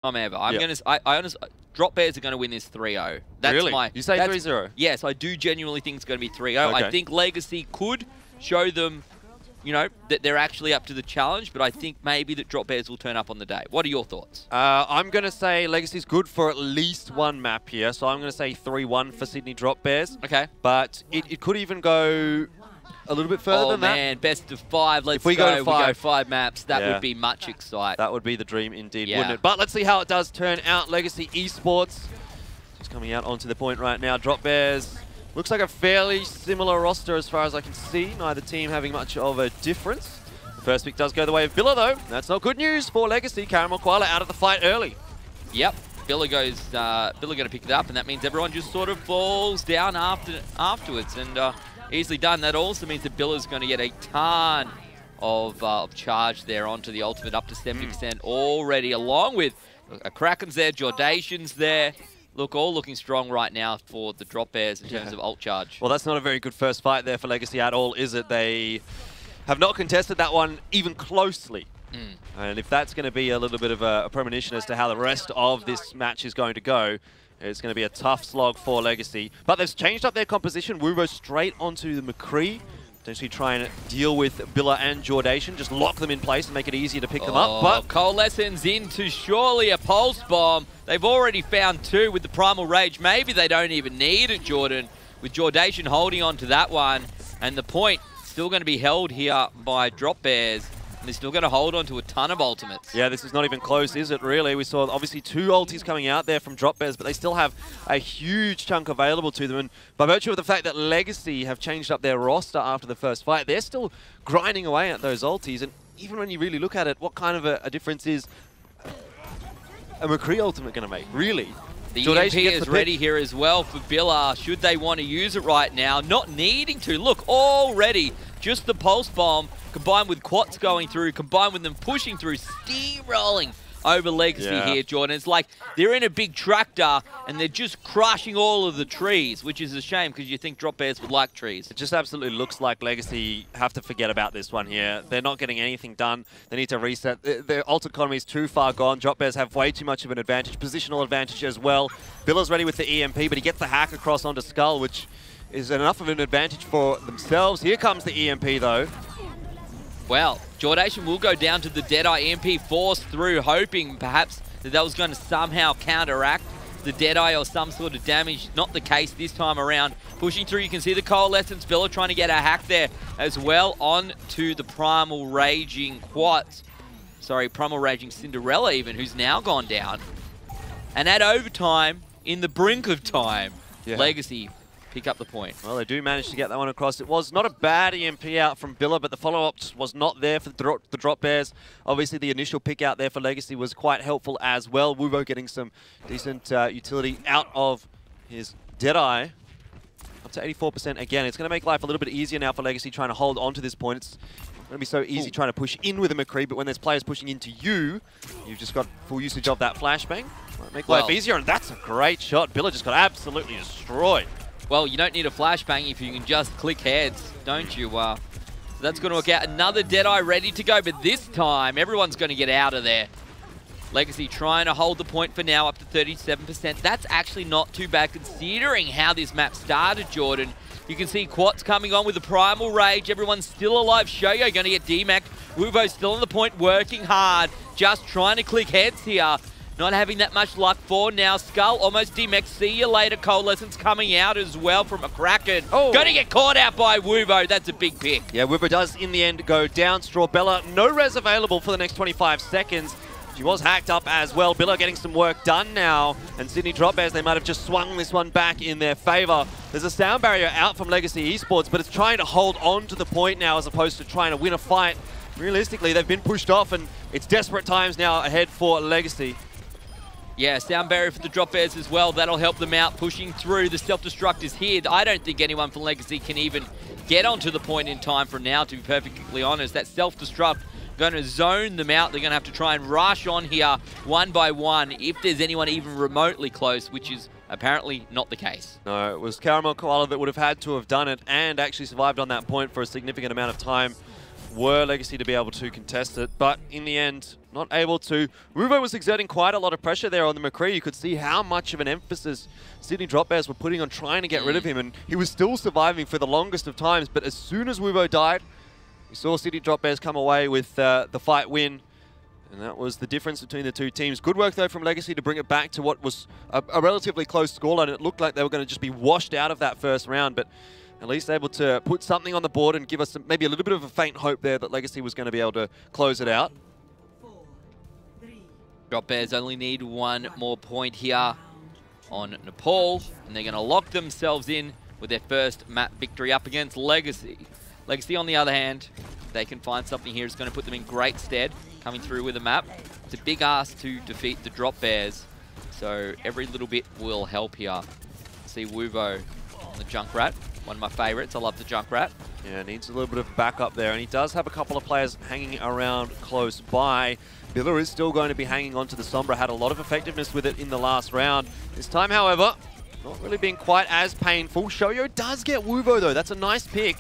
ever. I'm gonna. I honestly, Drop Bears are going to win this 3-0. That's really? my. You say 3-0? Yes, I do genuinely think it's going to be 3-0. Okay. I think Legacy could show them, you know, that they're actually up to the challenge, but I think maybe that Drop Bears will turn up on the day. What are your thoughts? I'm going to say Legacy's good for at least one map here, so I'm going to say 3-1 for Sydney Drop Bears. Okay. But it could even go a little bit further than that. Oh man, best of 5. Let's if we go to 5, we go 5 maps. That would be much exciting. That would be the dream indeed, wouldn't it? But let's see how it does turn out. Legacy Esports just coming out onto the point right now. Drop Bears looks like a fairly similar roster as far as I can see. Neither team having much of a difference. The first pick does go the way of Billa though. That's not good news for Legacy. Carroll Koala out of the fight early. Yep. Billa going to pick it up, and that means everyone just sort of falls down afterwards. And easily done. That also means that Billa's going to get a ton of charge there onto the ultimate, up to 70% already, along with a Kraken's there, Jordation's there. Look, all looking strong right now for the Drop Bears in terms of ult charge. Well, that's not a very good first fight there for Legacy at all, is it? They have not contested that one even closely. And if that's going to be a little bit of a premonition as to how the rest of this match is going to go, it's going to be a tough slog for Legacy. But they've changed up their composition. Wuvo straight onto the McCree. Potentially try and deal with Billa and Jordation. Just lock them in place and make it easier to pick them up. But Coalescence into surely a pulse bomb. They've already found 2 with the Primal Rage. Maybe they don't even need it, Jordan. With Jordation holding on to that one. And the point still going to be held here by Drop Bears. And they're still going to hold on to a ton of ultimates. Yeah, this is not even close, is it, really? We saw, obviously, 2 ultis coming out there from Drop Bears, but they still have a huge chunk available to them. And by virtue of the fact that Legacy have changed up their roster after the first fight, they're still grinding away at those ultis. And even when you really look at it, what kind of a difference is a McCree ultimate going to make, really? The EMP is ready here as well for Billa, should they want to use it right now. Not needing to. Look, already, just the Pulse Bomb, combined with Quats going through, combined with them pushing through, steamrolling over Legacy here, Jordan. It's like they're in a big tractor and they're just crushing all of the trees, which is a shame because you think Drop Bears would like trees. It just absolutely looks like Legacy have to forget about this one here. They're not getting anything done. They need to reset. Their ult economy is too far gone. Drop Bears have way too much of an advantage, positional advantage as well. Billa's ready with the EMP, but he gets the hack across onto Skull, which is enough of an advantage for themselves. Here comes the EMP though. Well, Jordation will go down to the Deadeye EMP, forced through, hoping perhaps that was going to somehow counteract the Deadeye or some sort of damage. Not the case this time around. Pushing through, you can see the Coalescence. Billa trying to get a hack there as well on to the Primal Raging Quats. Sorry, Primal Raging Cinderella even, who's now gone down. And at overtime, in the brink of time, Legacy pick up the point. Well, they do manage to get that one across. It was not a bad EMP out from Billa, but the follow-up was not there for the Drop Bears. Obviously, the initial pick out there for Legacy was quite helpful as well. Wuvo getting some decent utility out of his Deadeye. Up to 84% again. It's going to make life a little bit easier now for Legacy trying to hold on to this point. It's going to be so easy trying to push in with a McCree, but when there's players pushing into you, you've just got full usage of that flashbang. Might make life easier, and that's a great shot. Billa just got absolutely destroyed. Well, you don't need a flashbang if you can just click heads, don't you? So that's going to work out. Another Deadeye ready to go, but this time everyone's going to get out of there. Legacy trying to hold the point for now, up to 37%. That's actually not too bad considering how this map started, Jordan. You can see Quats coming on with the Primal Rage. Everyone's still alive. Shoyo going to get demacked. Wuvo still on the point, working hard. Just trying to click heads here. Not having that much luck for now. Skull almost demacked. See you later. Coalescence coming out as well from a Kraken. Going to get caught out by Wuvo. That's a big pick. Yeah, Wuvo does in the end go down. Strawbella, no res available for the next 25 seconds. She was hacked up as well. Billa getting some work done now. And Sydney Drop Bears, they might have just swung this one back in their favor. There's a sound barrier out from Legacy Esports, but it's trying to hold on to the point now as opposed to trying to win a fight. Realistically, they've been pushed off, and it's desperate times now ahead for Legacy. Yeah, sound barrier for the Drop Bears as well. That'll help them out, pushing through. The self-destruct is here. I don't think anyone from Legacy can even get onto the point in time for now, to be perfectly honest. That self-destruct going to zone them out. They're going to have to try and rush on here one by one if there's anyone even remotely close, which is apparently not the case. No, it was Carroll Koala that would have had to have done it and actually survived on that point for a significant amount of time, were Legacy to be able to contest it. But in the end, not able to. Ruvo was exerting quite a lot of pressure there on the McCree. You could see how much of an emphasis Sydney Drop Bears were putting on trying to get rid of him, and he was still surviving for the longest of times. But as soon as Wuvo died, we saw Sydney Drop Bears come away with the fight win. And that was the difference between the two teams. Good work, though, from Legacy to bring it back to what was a relatively close scoreline. It looked like they were going to just be washed out of that first round, but at least able to put something on the board and give us maybe a little bit of a faint hope there that Legacy was going to be able to close it out. Drop Bears only need one more point here on Nepal, and they're going to lock themselves in with their first map victory up against Legacy. Legacy, on the other hand, they can find something here. It's going to put them in great stead coming through with a map. It's a big ask to defeat the Drop Bears, so every little bit will help here. See Wuvo on the Junkrat, one of my favorites. I love the Junkrat. Yeah, needs a little bit of backup there, and he does have a couple of players hanging around close by. Biller is still going to be hanging on to the Sombra, had a lot of effectiveness with it in the last round. This time, however, not really being quite as painful. Shoyo does get Wuvo, though. That's a nice pick.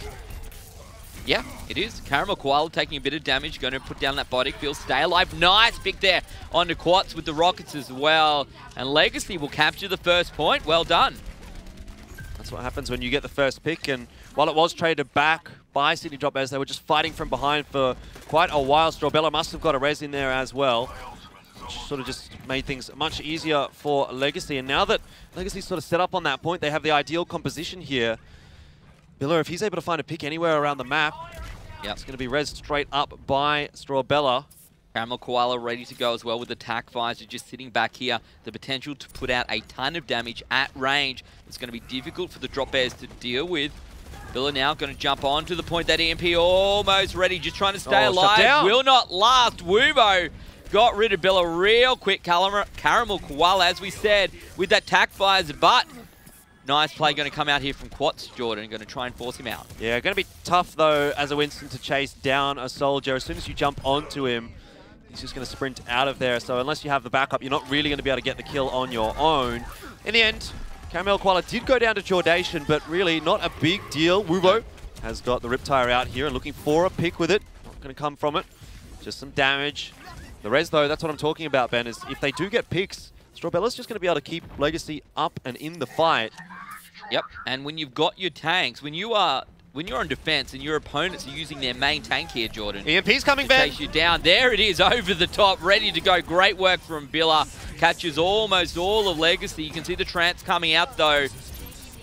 Yeah, it is. Caramel Koala taking a bit of damage, going to put down that body field, stay alive. Nice pick there onto Quats with the rockets as well. And Legacy will capture the first point. Well done. That's what happens when you get the first pick, and while it was traded back by Sydney Drop Bears, they were just fighting from behind for quite a while. Strawbella must have got a res in there as well, which sort of just made things much easier for Legacy. And now that Legacy's sort of set up on that point, they have the ideal composition here. Biller, if he's able to find a pick anywhere around the map, it's going to be res straight up by Strawbella. Caramel Koala ready to go as well with attack visor, just sitting back here. The potential to put out a ton of damage at range. It's going to be difficult for the Drop Bears to deal with. Biller now going to jump on to the point. That EMP almost ready, just trying to stay alive. Will not last. Wuvo got rid of Biller real quick. Caramel Koala, as we said, with that attack visor, but nice play going to come out here from Quats, Jordan. Going to try and force him out. Yeah, going to be tough, though, as a Winston to chase down a soldier. As soon as you jump onto him, he's just going to sprint out of there. So unless you have the backup, you're not really going to be able to get the kill on your own. In the end, Caramel Koala did go down to Jordation, but really not a big deal. Wuvo has got the Riptire out here and looking for a pick with it. Not going to come from it. Just some damage. The res, though, that's what I'm talking about, Ben, is if they do get picks, Strawbella's just going to be able to keep Legacy up and in the fight. Yep, and when you've got your tanks, when you're on defense and your opponents are using their main tank here, Jordan. EMP's coming, Ben. Chase you down. There it is, over the top, ready to go. Great work from Biller. Catches almost all of Legacy. You can see the trance coming out, though.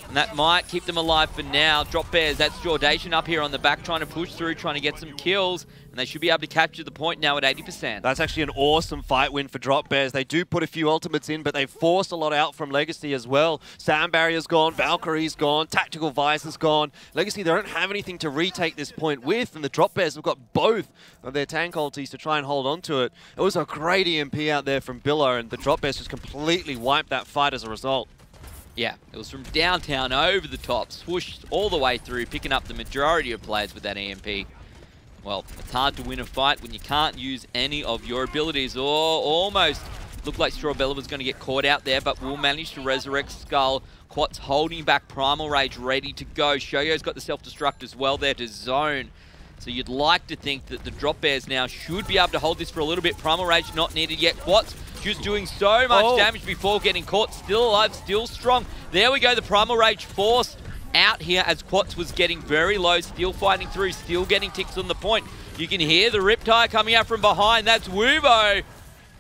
And that might keep them alive for now. Drop Bears, that's Jordation up here on the back, trying to push through, trying to get some kills. And they should be able to capture the point now at 80%. That's actually an awesome fight win for Drop Bears. They do put a few ultimates in, but they forced a lot out from Legacy as well. Sand Barrier's gone, Valkyrie's gone, Tactical Visor's gone. Legacy, they don't have anything to retake this point with, and the Drop Bears have got both of their tank ultis to try and hold on to it. It was a great EMP out there from Biller, and the Drop Bears just completely wiped that fight as a result. Yeah, it was from downtown over the top, swooshed all the way through, picking up the majority of players with that EMP. Well, it's hard to win a fight when you can't use any of your abilities. Oh, almost looked like Strawbella was going to get caught out there, but will manage to resurrect Skull. Quat's holding back Primal Rage, ready to go. Shoyo's got the self-destruct as well there to zone. So you'd like to think that the Drop Bears now should be able to hold this for a little bit. Primal Rage not needed yet. Quat's just doing so much damage before getting caught. Still alive, still strong. There we go, the Primal Rage forced out here as Quats was getting very low, still fighting through, still getting ticks on the point. You can hear the Riptire coming out from behind. That's Wuvo.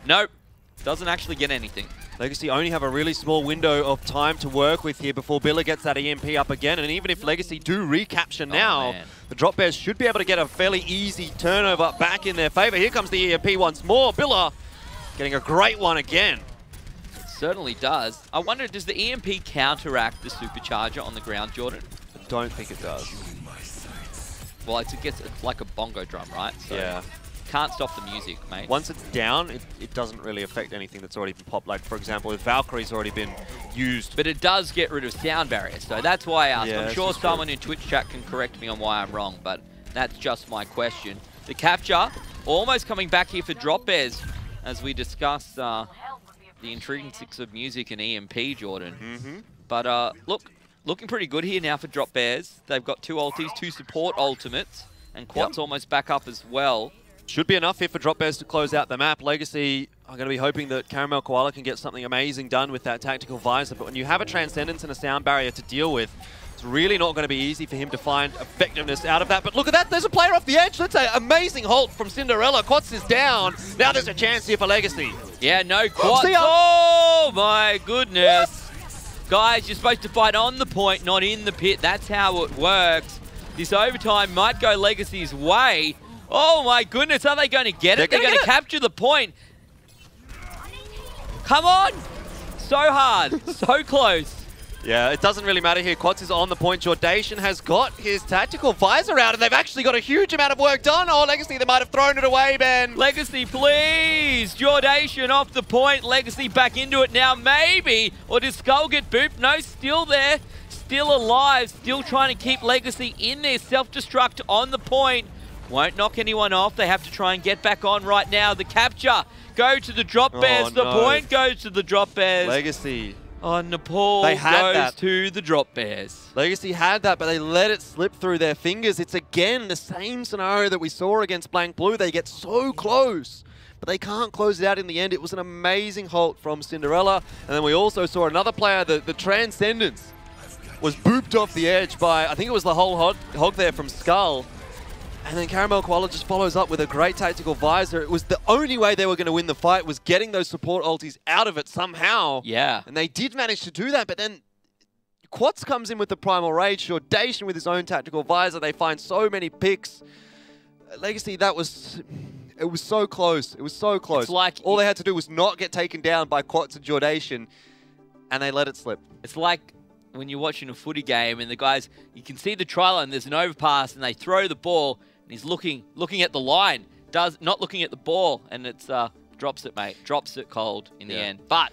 Nope, doesn't actually get anything. Legacy only have a really small window of time to work with here before Biller gets that EMP up again. And even if Legacy do recapture now, the Drop Bears should be able to get a fairly easy turnover back in their favor. Here comes the EMP once more. Biller getting a great one again. It certainly does. I wonder, does the EMP counteract the supercharger on the ground, Jordan? I don't think it does. Well, it's like a bongo drum, right? So yeah. Can't stop the music, mate. Once it's down, it doesn't really affect anything that's already been popped. Like, for example, if Valkyrie's already been used. But it does get rid of sound barriers, so that's why I asked. Yeah, I'm sure someone in Twitch chat can correct me on why I'm wrong, but that's just my question. The capture, almost coming back here for Drop Bears, as we discuss the intrinsics of music and EMP, Jordan. But look, looking pretty good here now for Drop Bears. They've got two ultis, two support ultimates, and Quat's almost back up as well. Should be enough here for Drop Bears to close out the map. Legacy are going to be hoping that Caramel Koala can get something amazing done with that tactical visor, but when you have a Transcendence and a sound barrier to deal with, it's really not going to be easy for him to find effectiveness out of that. But look at that, there's a player off the edge. That's an amazing halt from Cinderella. Quats is down. Now there's a chance here for Legacy. Yeah, no Quats. Oh my goodness. Guys, you're supposed to fight on the point, not in the pit. That's how it works. This overtime might go Legacy's way. Oh my goodness, are they going to get it? They're going to capture the point. Come on! So hard, so close. Yeah, it doesn't really matter here. Quats is on the point. Jordation has got his tactical visor out, and they've actually got a huge amount of work done. Oh, Legacy, they might have thrown it away, Ben. Legacy, please! Jordation off the point. Legacy back into it now, maybe. Or does Skull get booped? No, still there. Still alive. Still trying to keep Legacy in there. Self-destruct on the point. Won't knock anyone off. They have to try and get back on right now. The capture. Go to the Drop Bears. The point goes to the Drop Bears. Legacy. Oh, Nepal goes to the Drop Bears. Legacy had that, but they let it slip through their fingers. It's again the same scenario that we saw against Blank Blue. They get so close, but they can't close it out in the end. It was an amazing halt from Cinderella. And then we also saw another player, the Transcendence, was booped off the edge by, I think it was the whole hog there from Skull. And then Caramel Koala just follows up with a great tactical visor. It was the only way they were going to win the fight, was getting those support ultis out of it somehow. Yeah. And they did manage to do that, but then Quats comes in with the Primal Rage, Jordation with his own tactical visor. They find so many picks. Legacy, it was so close. It was so close. It's like all they had to do was not get taken down by Quats and Jordation, and they let it slip. It's like when you're watching a footy game and the guys, you can see the try line, there's an overpass, and they throw the ball, and he's looking at the line, not looking at the ball, and it's drops it, mate. Drops it cold in the end. But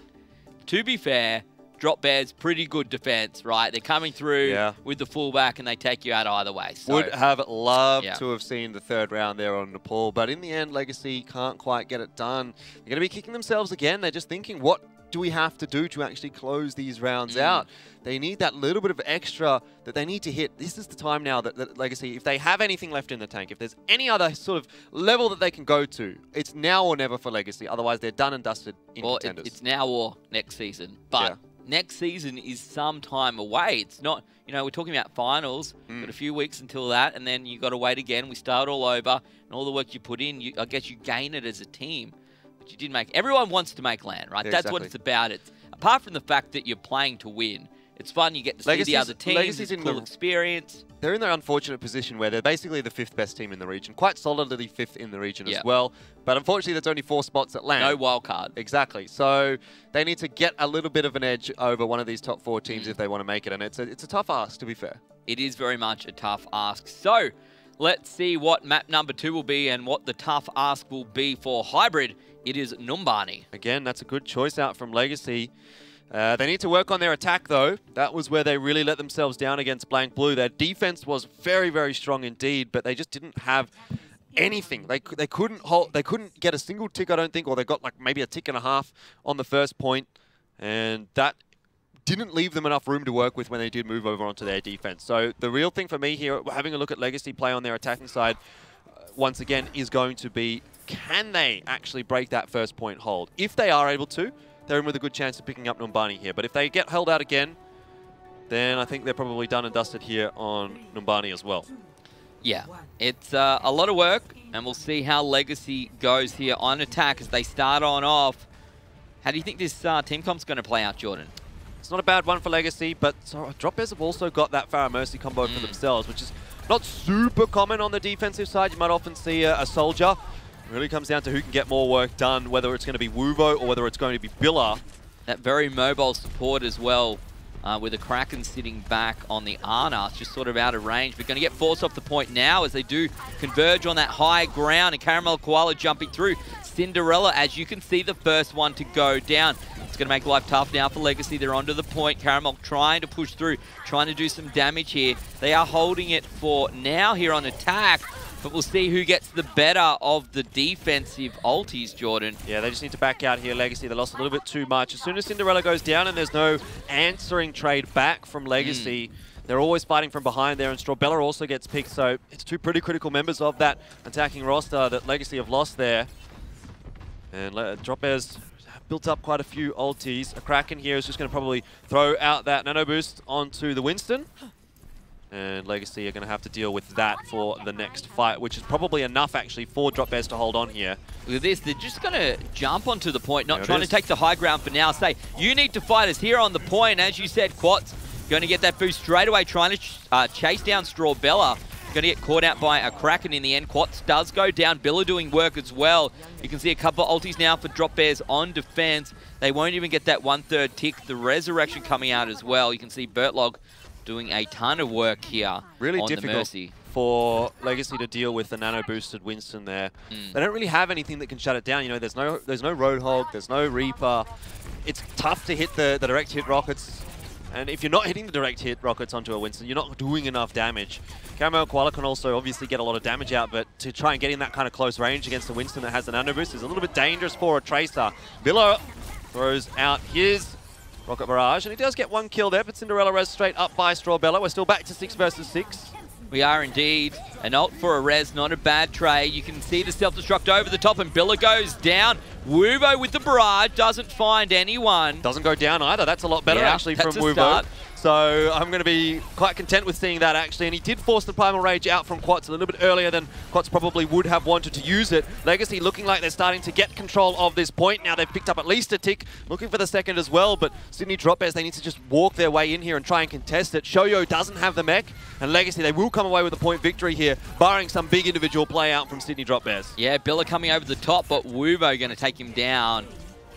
to be fair, Drop Bears, pretty good defense, right? They're coming through with the fullback, and they take you out either way. So, would have loved to have seen the third round there on Nepal, but in the end, Legacy can't quite get it done. They're going to be kicking themselves again. They're just thinking, what do we have to do to actually close these rounds out? They need that little bit of extra that they need to hit. This is the time now that Legacy, if they have anything left in the tank, if there's any other sort of level that they can go to, it's now or never for Legacy. Otherwise, they're done and dusted in Contenders. It's now or next season. But next season is some time away. It's not, you know, we're talking about finals. Got a few weeks until that, and then you got to wait again. We start all over, and all the work you put in, I guess you gain it as a team. But you did make, everyone wants to make land, right? That's what it's about. It's apart from the fact that you're playing to win. It's fun. You get to see the other teams. It's a cool experience. They're in their unfortunate position where they're basically the 5th best team in the region. Quite solidly 5th in the region as well. But unfortunately, there's only 4 spots at land. No wild card. Exactly. So they need to get a little bit of an edge over one of these top 4 teams if they want to make it. And it's a tough ask, to be fair. It is very much a tough ask. So let's see what map number 2 will be and what the tough ask will be for Hybrid. It is Numbani. Again, that's a good choice out from Legacy. They need to work on their attack, though. That was where they really let themselves down against Blank Blue. Their defense was very, very strong indeed, but they just didn't have anything. They couldn't hold. They couldn't get a single tick, I don't think, or they got like maybe a tick and a half on the first point, and that didn't leave them enough room to work with when they did move over onto their defense. So the real thing for me here, having a look at Legacy play on their attacking side, once again, is going to be, can they actually break that first point hold? If they are able to, they're in with a good chance of picking up Numbani here. But if they get held out again, then I think they're probably done and dusted here on Numbani as well. Yeah, it's a lot of work, and we'll see how Legacy goes here on attack as they start on off. How do you think this team comp's going to play out, Jordan? It's not a bad one for Legacy, but Drop Bears have also got that Pharah Mercy combo for themselves, which is not super common on the defensive side. You might often see a soldier. It really comes down to who can get more work done, whether it's going to be Wuvo or whether it's going to be Billa. That very mobile support as well, with the Kraken sitting back on the Ana. It's just sort of out of range. We're going to get forced off the point now as they do converge on that high ground, and Caramel Koala jumping through. Cinderella, as you can see, the first one to go down. It's going to make life tough now for Legacy. They're onto the point. Caramel trying to push through, trying to do some damage here. They are holding it for now here on attack, but we'll see who gets the better of the defensive ultis, Jordan. Yeah, they just need to back out here, Legacy. They lost a little bit too much. As soon as Cinderella goes down and there's no answering trade back from Legacy, They're always fighting from behind there, and Strawbella also gets picked, so it's two pretty critical members of that attacking roster that Legacy have lost there. And Drop Bears have built up quite a few ultis. A Kraken here is just going to probably throw out that nano boost onto the Winston. And Legacy are going to have to deal with that for the next fight, which is probably enough, actually, for Drop Bears to hold on here. Look at this. They're just going to jump onto the point, not trying to take the high ground for now. Say, you need to fight us here on the point. As you said, Quats going to get that boost straight away, trying to chase down Strawbella. Going to get caught out by a Kraken in the end. Quats does go down. Billa doing work as well. You can see a couple of ultis now for Drop Bears on defense. They won't even get that 1/3 tick. The Resurrection coming out as well. You can see Bertlog doing a ton of work here. Really on difficult the Mercy for Legacy to deal with the nano boosted Winston there. They don't really have anything that can shut it down. You know, there's no Roadhog, there's no Reaper. It's tough to hit the direct hit rockets. And if you're not hitting the direct hit rockets onto a Winston, you're not doing enough damage. Caramel Koala can also obviously get a lot of damage out, but to try and get in that kind of close range against a Winston that has the nano boost is a little bit dangerous for a Tracer. Billa throws out his Rocket Barrage, and he does get one kill there, but Cinderella res straight up by Strawbella. We're still back to 6 versus 6. We are indeed. An ult for a res, not a bad trade. You can see the self-destruct over the top, and Billa goes down. Wuvo with the barrage, doesn't find anyone. Doesn't go down either. That's a lot better, actually, from Wuvo. Start. So I'm going to be quite content with seeing that, actually. And he did force the Primal Rage out from Quats a little bit earlier than Quats probably would have wanted to use it. Legacy looking like they're starting to get control of this point. Now they've picked up at least a tick, looking for the second as well. But Sydney Drop Bears, they need to just walk their way in here and try and contest it. Shoyo doesn't have the mech. And Legacy, they will come away with a point victory here, barring some big individual play out from Sydney Drop Bears. Yeah, Billa coming over the top, but Wuvo going to take him down.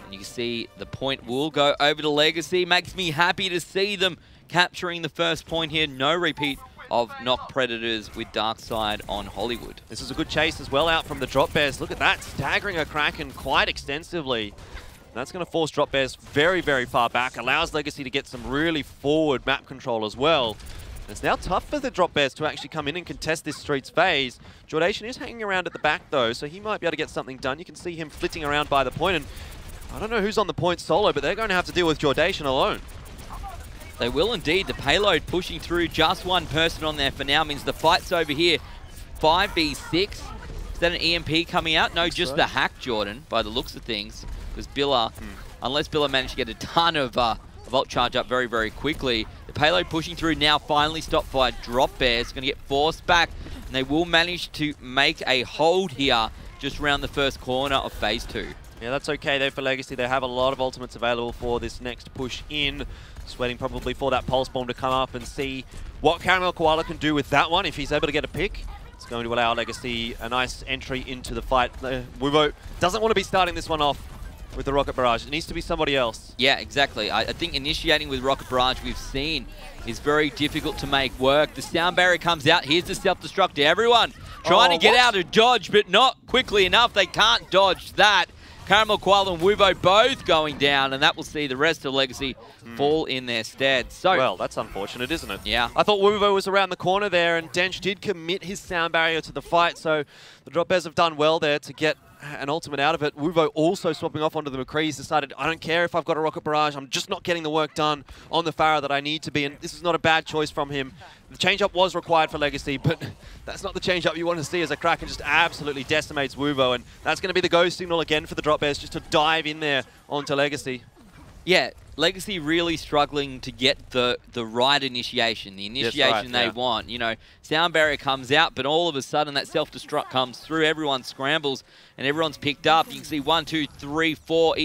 And you can see the point will go over to Legacy. Makes me happy to see them capturing the first point here. No repeat of Knock Predators with Darkside on Hollywood. This is a good chase as well out from the Drop Bears. Look at that, staggering a Kraken quite extensively. That's going to force Drop Bears very, very far back. Allows Legacy to get some really forward map control as well. It's now tough for the Drop Bears to actually come in and contest this Streets phase. Jordation is hanging around at the back though, so he might be able to get something done. You can see him flitting around by the point, and I don't know who's on the point solo, but they're going to have to deal with Jordation alone. They will indeed. The payload pushing through. Just one person on there for now means the fight's over here. 5v6. Is that an EMP coming out? No, just the hack, Jordan, by the looks of things. Because Billa, unless Billa managed to get a ton of ult charge up very, very quickly. The payload pushing through now, finally stopped by Drop Bears. Going to get forced back. And they will manage to make a hold here just around the first corner of Phase 2. Yeah, that's okay there for Legacy. They have a lot of ultimates available for this next push in. Just waiting probably for that Pulse Bomb to come up and see what Caramel Koala can do with that one. If he's able to get a pick, it's going to allow Legacy a nice entry into the fight. Wuvo doesn't want to be starting this one off with the Rocket Barrage. It needs to be somebody else. Yeah, exactly. I think initiating with Rocket Barrage, we've seen, is very difficult to make work. The sound barrier comes out. Here's the self-destruct. Everyone trying to get out of dodge, but not quickly enough. They can't dodge that. Caramel Koala and Wuvo both going down, and that will see the rest of Legacy fall in their stead. So, well, that's unfortunate, isn't it? Yeah. I thought Wuvo was around the corner there, and Dench did commit his sound barrier to the fight, so the Drop Bears have done well there to get an ultimate out of it. Wuvo also swapping off onto the McCrees, decided, I don't care if I've got a Rocket Barrage, I'm just not getting the work done on the Pharah that I need to be, and this is not a bad choice from him. The change-up was required for Legacy, but that's not the change-up you want to see as a Kraken just absolutely decimates Wuvo, and that's going to be the go signal again for the Drop Bears, just to dive in there onto Legacy. Yeah, Legacy really struggling to get the right initiation, the initiation they want. You know, sound barrier comes out, but all of a sudden that self-destruct comes through, everyone scrambles, and everyone's picked up. You can see 1, 2, 3, 4,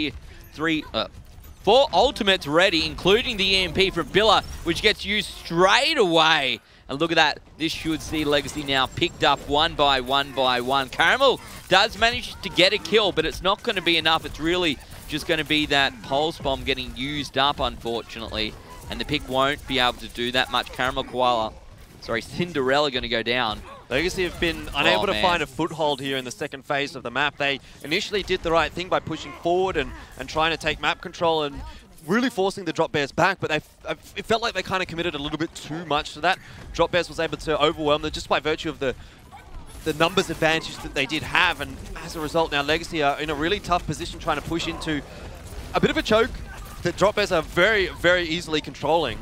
4 ultimates ready, including the EMP from Billa, which gets used straight away. And look at that. This should see Legacy now picked up one by one by one. Caramel does manage to get a kill, but it's not going to be enough. It's really just going to be that Pulse Bomb getting used up, unfortunately. And the pick won't be able to do that much. Caramel Koala, sorry, Cinderella going to go down. Legacy have been unable to find a foothold here in the second phase of the map. They initially did the right thing by pushing forward and trying to take map control and really forcing the Drop Bears back, but it felt like they kind of committed a little bit too much to that. Drop Bears was able to overwhelm them just by virtue of the numbers advantage that they did have, and as a result now Legacy are in a really tough position trying to push into a bit of a choke that Drop Bears are very, very easily controlling.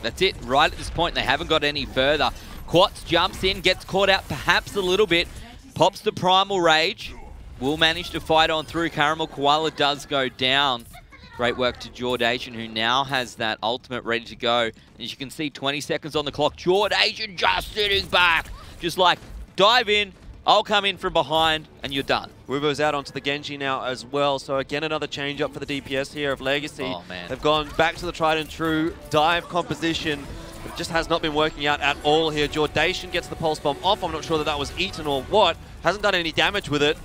That's it. Right at this point, they haven't got any further. Quartz jumps in, gets caught out perhaps a little bit. Pops the Primal Rage. Will manage to fight on through. Caramel Koala does go down. Great work to Jordation, who now has that ultimate ready to go. As you can see, 20 seconds on the clock. Jordation just sitting back. Just like, dive in, I'll come in from behind, and you're done. Wubo's out onto the Genji now as well. So again, another change up for the DPS here of Legacy. Oh, man. They've gone back to the tried and true dive composition. It just has not been working out at all here. Jordation gets the pulse bomb off. I'm not sure that that was eaten or what. Hasn't done any damage with it.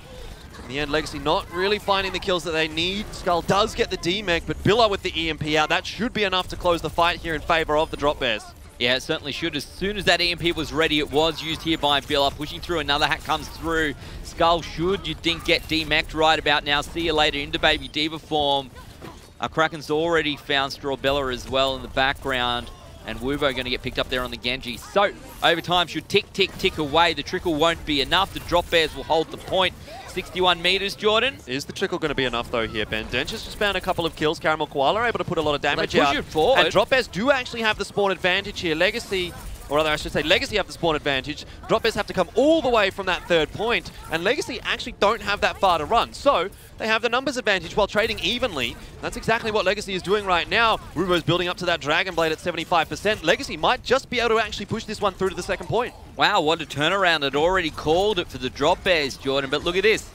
In the end, Legacy not really finding the kills that they need. Skull does get the DMEC, but Billa with the EMP out. That should be enough to close the fight here in favor of the Drop Bears. Yeah, it certainly should. As soon as that EMP was ready, it was used here by Billa. Pushing through, another hack comes through. Skull should, you'd think, get DMEC'd right about now. See you later into Baby Diva form. Kraken's already found Strawbella as well in the background. And Wubo going to get picked up there on the Genji. So, overtime should tick, tick, tick away. The trickle won't be enough. The Drop Bears will hold the point. 61 meters, Jordan. Is the trickle going to be enough, though, here, Ben? Dench has just found a couple of kills. Caramel Koala are able to put a lot of damage push out. it forward. And Drop Bears do actually have the spawn advantage here. Legacy, or rather, I should say, Legacy have the spawn advantage. Drop Bears have to come all the way from that third point, and Legacy actually don't have that far to run. So, they have the numbers advantage while trading evenly. That's exactly what Legacy is doing right now. Wubo's building up to that Dragon Blade at 75%. Legacy might just be able to actually push this one through to the second point. Wow, what a turnaround. It already called it for the Drop Bears, Jordan, but look at this.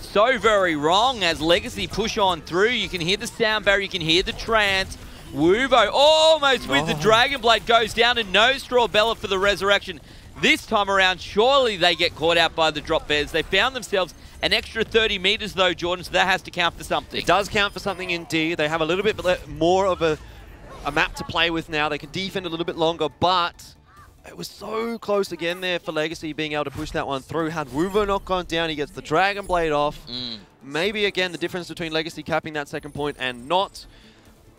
So very wrong as Legacy push on through. You can hear the sound barrier, you can hear the trance. Wubo almost with the Dragon Blade goes down, and no Strawbella for the resurrection. This time around, surely they get caught out by the Drop Bears. They found themselves an extra 30 meters though, Jordan, so that has to count for something. It does count for something indeed. They have a little bit more of a map to play with now. They can defend a little bit longer, but it was so close again there for Legacy being able to push that one through. Had Wubo not gone down, he gets the Dragon Blade off. Maybe, again, the difference between Legacy capping that second point and not.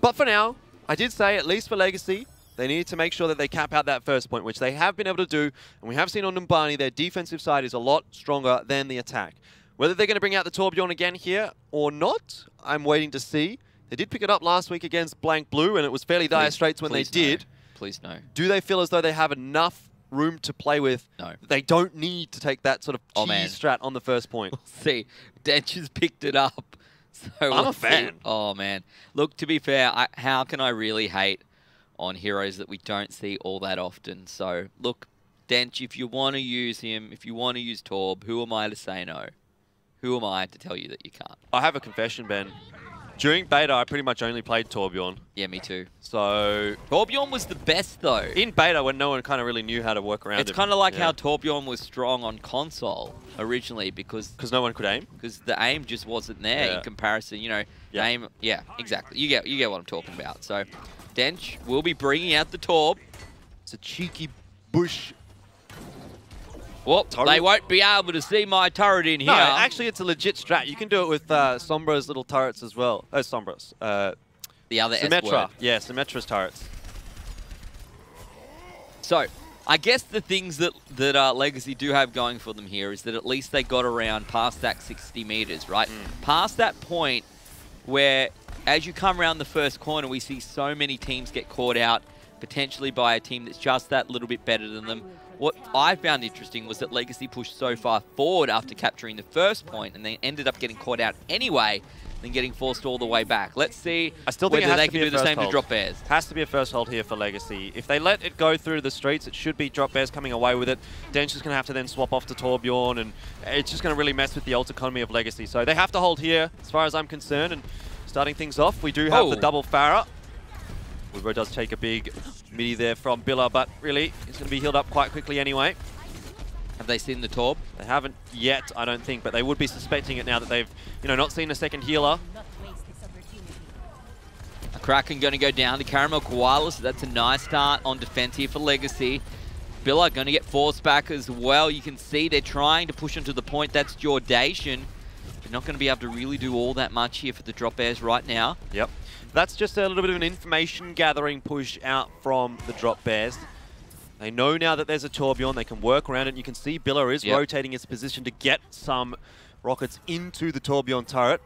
But for now, I did say, at least for Legacy, they need to make sure that they cap out that first point, which they have been able to do. And we have seen on Numbani, their defensive side is a lot stronger than the attack. Whether they're going to bring out the Torbjorn again here or not, I'm waiting to see. They did pick it up last week against Blank Blue, and it was fairly dire straits when they did. Please no. Do they feel as though they have enough room to play with? No. They don't need to take that sort of cheese strat on the first point. We'll see. Dench has picked it up. So I'm a fan. Oh, man. Look, to be fair, how can I really hate on heroes that we don't see all that often? So, look, Dench, if you want to use him, if you want to use Torb, who am I to say no? Who am I to tell you that you can't? I have a confession, Ben. During beta, I pretty much only played Torbjorn. Yeah, me too. So Torbjorn was the best, though. In beta, when no one kind of really knew how to work around it. It's kind of like how Torbjorn was strong on console originally because no one could aim? Because the aim just wasn't there in comparison. You know, the aim... Yeah, exactly. You get what I'm talking about. So, Dench will be bringing out the Torb. It's a cheeky bush. Well, they won't be able to see my turret in here. No, actually, it's a legit strat. You can do it with Sombra's little turrets as well. Oh, Sombra's. The other Symmetra. Yeah, Symmetra's turrets. So, I guess the things that Legacy do have going for them here is that at least they got around past that 60 meters, right? Past that point where, as you come around the first corner, we see so many teams get caught out, potentially by a team that's just that little bit better than them. What I found interesting was that Legacy pushed so far forward after capturing the first point, and they ended up getting caught out anyway, than getting forced all the way back. Let's see whether they can do the same to Drop Bears. Has to be a first hold here for Legacy. If they let it go through the streets, it should be Drop Bears coming away with it. Dench is going to have to then swap off to Torbjorn, and it's just going to really mess with the ult economy of Legacy. So they have to hold here, as far as I'm concerned. And starting things off, we do have the double Pharah. Wubo does take a big midi there from Billa, but really, he's going to be healed up quite quickly anyway. Have they seen the Torb? They haven't yet, I don't think, but they would be suspecting it now that they've, not seen a second healer. A Kraken going to go down to Caramel Koala, so that's a nice start on defense here for Legacy. Billa going to get forced back as well. You can see they're trying to push into the point. That's Jordation. They're not going to be able to really do all that much here for the Drop Bears right now. Yep. That's just a little bit of an information gathering push out from the Drop Bears. They know now that there's a Torbjorn, they can work around it. You can see Billa is rotating his position to get some rockets into the Torbjorn turret.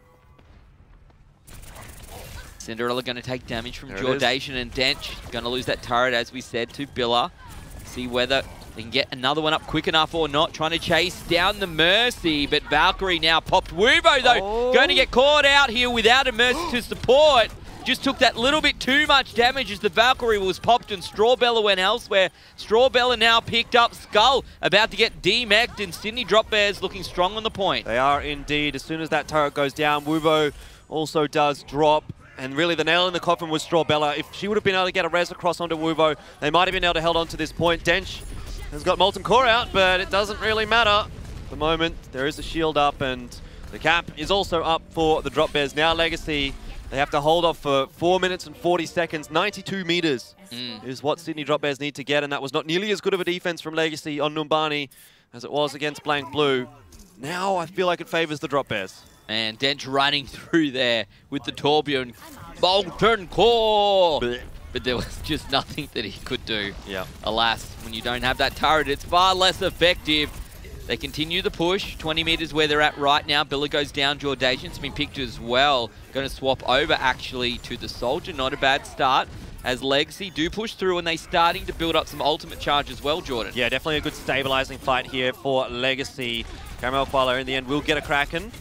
Cinderella going to take damage from Jordation, and Dench going to lose that turret, as we said, to Billa. See whether they can get another one up quick enough or not. Trying to chase down the Mercy, but Valkyrie now popped. Wuvo, though, going to get caught out here without a Mercy to support. Just took that little bit too much damage as the Valkyrie was popped and Strawbella went elsewhere. Strawbella now picked up Skull, about to get demeched, and Sydney Drop Bears looking strong on the point. They are indeed. As soon as that turret goes down, Wuvo also does drop. And really, the nail in the coffin was Strawbella. If she would have been able to get a res across onto Wuvo, they might have been able to hold on to this point. Dench has got Molten Core out, but it doesn't really matter. At the moment, there is a shield up, and the cap is also up for the Drop Bears. Now Legacy, they have to hold off for 4 minutes and 40 seconds. 92 meters is what Sydney Drop Bears need to get, and that was not nearly as good of a defense from Legacy on Numbani as it was against Blank Blue. Now I feel like it favors the Drop Bears. And Dench running through there with the Torbjorn. Molten Core! But there was just nothing that he could do. Yeah. Alas, when you don't have that turret, it's far less effective. They continue the push. 20 meters where they're at right now. Billa goes down. Jordation's been picked as well. Going to swap over, actually, to the Soldier. Not a bad start, as Legacy do push through, and they're starting to build up some ultimate charge as well, Jordan. Yeah, definitely a good stabilizing fight here for Legacy. Caramel Koala in the end will get a Kraken.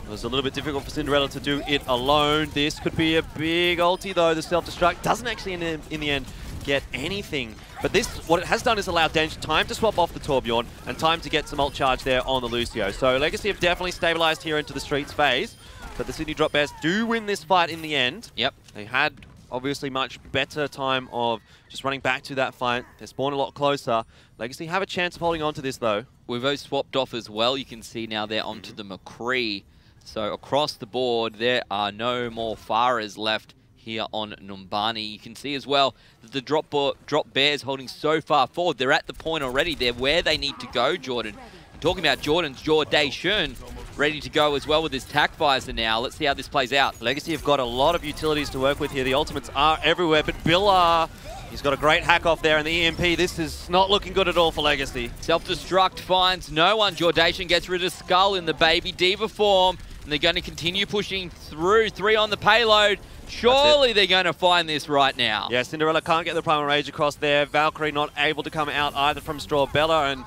It was a little bit difficult for Cinderella to do it alone. This could be a big ulti, though. The self-destruct doesn't actually, in the end, get anything. But this, what it has done is allowed Dench time to swap off the Torbjorn and time to get some ult charge there on the Lucio. So Legacy have definitely stabilized here into the Streets phase. But the Sydney Drop Bears do win this fight in the end. Yep. They had, obviously, much better time of just running back to that fight. They spawn a lot closer. Legacy have a chance of holding on to this, though. We've swapped off as well. You can see now they're onto the McCree. So across the board, there are no more Faras left here on Numbani. You can see as well that the drop Bears holding so far forward. They're at the point already. They're where they need to go, Jordan. Talking about Jordan's Jordation, ready to go as well with his tack visor now. Let's see how this plays out. Legacy have got a lot of utilities to work with here. The ultimates are everywhere, but Billa, he's got a great hack off there, and the EMP, this is not looking good at all for Legacy. Self-destruct finds no one. Jordation gets rid of Skull in the Baby Diva form, and they're going to continue pushing through. 3 on the payload. Surely they're going to find this right now. Yeah, Cinderella can't get the Primal Rage across there. Valkyrie not able to come out either from Strawbella, and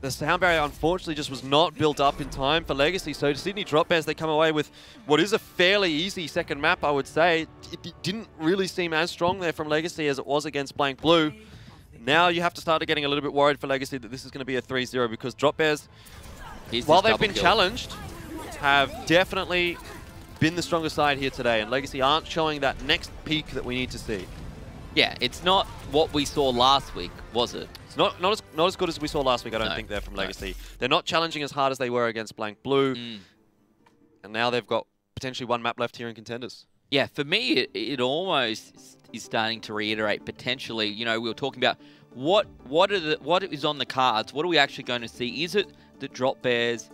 the sound barrier, unfortunately, just was not built up in time for Legacy. So to Sydney Drop Bears, they come away with what is a fairly easy second map, I would say. It didn't really seem as strong there from Legacy as it was against Blank Blue. Now you have to start getting a little bit worried for Legacy that this is going to be a 3-0, because Drop Bears, while they've been challenged, have definitely been the stronger side here today, and Legacy aren't showing that next peak that we need to see. Yeah, it's not what we saw last week, was it? It's not as good as we saw last week, I don't think, there from Legacy. They're not challenging as hard as they were against Blank Blue, and now they've got potentially 1 map left here in Contenders. Yeah, for me, it almost is starting to reiterate potentially. You know, we were talking about what is on the cards. What are we actually going to see? Is it that Drop Bears